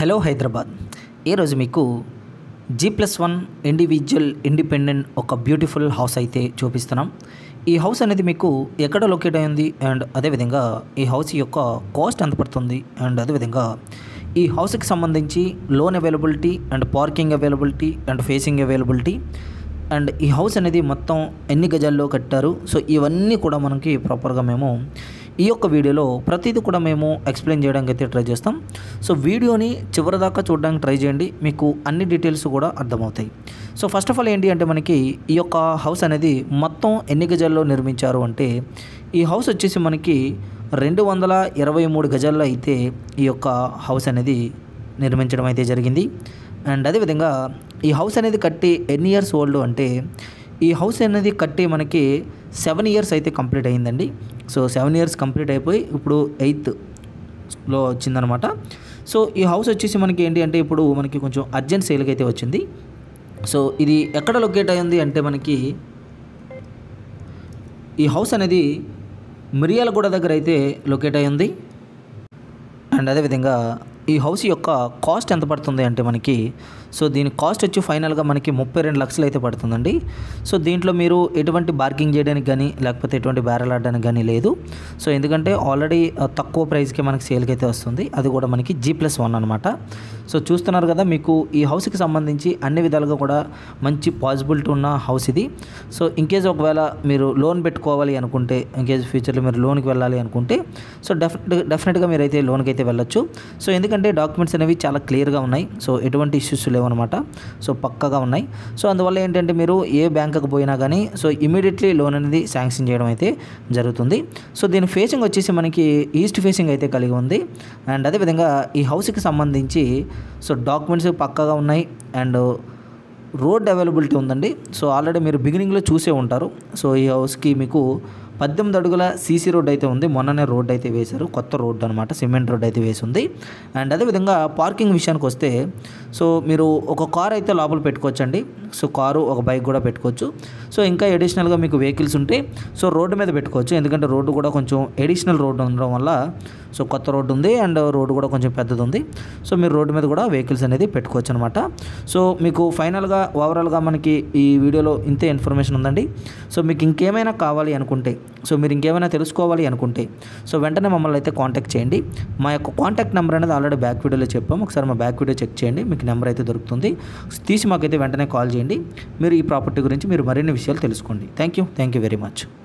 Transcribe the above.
Hello Hyderabad. ఈరోజు మీకు G+1 individual independent ఒక బ్యూటిఫుల్ హౌస్ అయితే చూపిస్తున్నాం. ఈ హౌస్ అనేది మీకు ఎక్కడ లొకేట్ అయింది అండ్ అదేవిధంగా ఈ హౌస్ యొక్క కాస్ట్ ఎంత పడుతుంది అండ్ అదేవిధంగా ఈ హౌస్కి సంబంధించి loan availability and parking availability and facing availability and ఈ హౌస్ అనేది మొత్తం ఎన్ని గజాల్లో కట్టారు, సో ఇవన్నీ కూడా మనకి ప్రాపర్గా మేము ఈ యొక్క వీడియోలో ప్రతిదీ కూడా మేము ఎక్స్ప్లెయిన్ చేయడానికి అయితే ట్రై చేస్తాం. సో వీడియోని చివరి దాకా చూడడానికి ట్రై చేయండి, మీకు అన్ని డీటెయిల్స్ కూడా అర్థమవుతాయి. సో ఫస్ట్ ఆఫ్ ఆల్ ఏంటి అంటే మనకి ఈ యొక్క హౌస్ అనేది మొత్తం ఎన్ని గజాల్లో నిర్మించారు అంటే ఈ హౌస్ వచ్చేసి మనకి 223 గజాల్లో అయితే ఈ యొక్క హౌస్ అనేది నిర్మించడం అయితే జరిగింది. అండ్ అదేవిధంగా ఈ హౌస్ అనేది కట్టి ఎన్ని ఇయర్స్ ఓల్డ్ అంటే ఈ హౌస్ అనేది కట్టి మనకి 7 ఇయర్స్ అయితే కంప్లీట్ అయ్యిందండి. సో 7 ఇయర్స్ కంప్లీట్ అయిపోయి ఇప్పుడు 8th వచ్చిందనమాట. సో ఈ హౌస్ వచ్చేసి మనకి ఏంటి అంటే ఇప్పుడు మనకి కొంచెం అర్జెంట్ సేల్కి అయితే వచ్చింది. సో ఇది ఎక్కడ లొకేట్ అయ్యింది అంటే మనకి ఈ హౌస్ అనేది మిర్యాలగూడ దగ్గర అయితే లొకేట్ అయ్యింది. అండ్ అదేవిధంగా ఈ హౌస్ యొక్క కాస్ట్ ఎంత పడుతుంది అంటే మనకి సో దీని కాస్ట్ వచ్చి ఫైనల్గా మనకి 32 లక్షలు అయితే పడుతుందండి. సో దీంట్లో మీరు ఎటువంటి బార్గింగ్ చేయడానికి కానీ లేకపోతే ఎటువంటి బ్యారెల్ ఆడడానికి కానీ లేదు. సో ఎందుకంటే ఆల్రెడీ తక్కువ ప్రైస్కి మనకి సేల్కి అయితే వస్తుంది, అది కూడా మనకి G+1 అనమాట. సో చూస్తున్నారు కదా, మీకు ఈ హౌస్కి సంబంధించి అన్ని విధాలుగా కూడా మంచి పాసిబిలిటీ ఉన్న హౌస్ ఇది. సో ఇన్కేస్ ఒకవేళ మీరు లోన్ పెట్టుకోవాలి అనుకుంటే, ఇన్కేస్ ఫ్యూచర్లో మీరు లోన్కి వెళ్ళాలి అనుకుంటే సో డెఫినెట్గా మీరైతే లోన్కి అయితే వెళ్ళొచ్చు. సో ఎందుకంటే డాక్యుమెంట్స్ అనేవి చాలా క్లియర్గా ఉన్నాయి, సో ఎటువంటి ఇష్యూస్ లేవన్నమాట, సో పక్కాగా ఉన్నాయి. సో అందువల్ల ఏంటంటే మీరు ఏ బ్యాంకుకు పోయినా కానీ సో ఇమీడియట్లీ లోన్ అనేది శాంక్షన్ చేయడం అయితే జరుగుతుంది. సో దీని ఫేసింగ్ వచ్చేసి మనకి ఈస్ట్ ఫేసింగ్ అయితే కలిగి ఉంది. అండ్ అదేవిధంగా ఈ హౌస్కి సంబంధించి సో డాక్యుమెంట్స్ పక్కాగా ఉన్నాయి అండ్ రోడ్ అవైలబిలిటీ ఉందండి. సో ఆల్రెడీ మీరు బిగినింగ్లో చూసే ఉంటారు. సో ఈ హౌస్కి మీకు 18 అడుగుల సీసీ రోడ్ అయితే ఉంది. మొన్ననే రోడ్ అయితే వేశారు, కొత్త రోడ్ అనమాట, సిమెంట్ రోడ్ అయితే వేసి ఉంది. అండ్ అదేవిధంగా పార్కింగ్ విషయానికి వస్తే సో మీరు ఒక కార్ అయితే లోపల పెట్టుకోవచ్చండి. సో కారు ఒక బైక్ కూడా పెట్టుకోవచ్చు. సో ఇంకా ఎడిషనల్గా మీకు వెహికల్స్ ఉంటే సో రోడ్డు మీద పెట్టుకోవచ్చు, ఎందుకంటే రోడ్డు కూడా కొంచెం ఎడిషనల్ రోడ్డు ఉండడం వల్ల సో కొత్త రోడ్డు ఉంది అండ్ రోడ్డు కూడా కొంచెం పెద్దది ఉంది. సో మీరు రోడ్డు మీద కూడా వెహికల్స్ అనేది పెట్టుకోవచ్చు అనమాట. సో మీకు ఫైనల్గా ఓవరాల్గా మనకి ఈ వీడియోలో ఇంతే ఇన్ఫర్మేషన్ ఉందండి. సో మీకు ఇంకేమైనా కావాలి అనుకుంటే, సో మీరు ఇంకేమైనా తెలుసుకోవాలి అనుకుంటే సో వెంటనే మమ్మల్ని అయితే కాంటాక్ట్ చేయండి. మా యొక్క కాంటాక్ట్ నెంబర్ అనేది ఆల్రెడీ బ్యాక్ వీడియోలో చెప్పాము, ఒకసారి మా బ్యాక్ వీడియో చెక్ చేయండి, మీకు నెంబర్ అయితే దొరుకుతుంది. తీసి మాకైతే వెంటనే కాల్ చేయండి. మీరు ఈ ప్రాపర్టీ గురించి మీరు మరిన్ని విషయాలు తెలుసుకోండి. Thank you very much.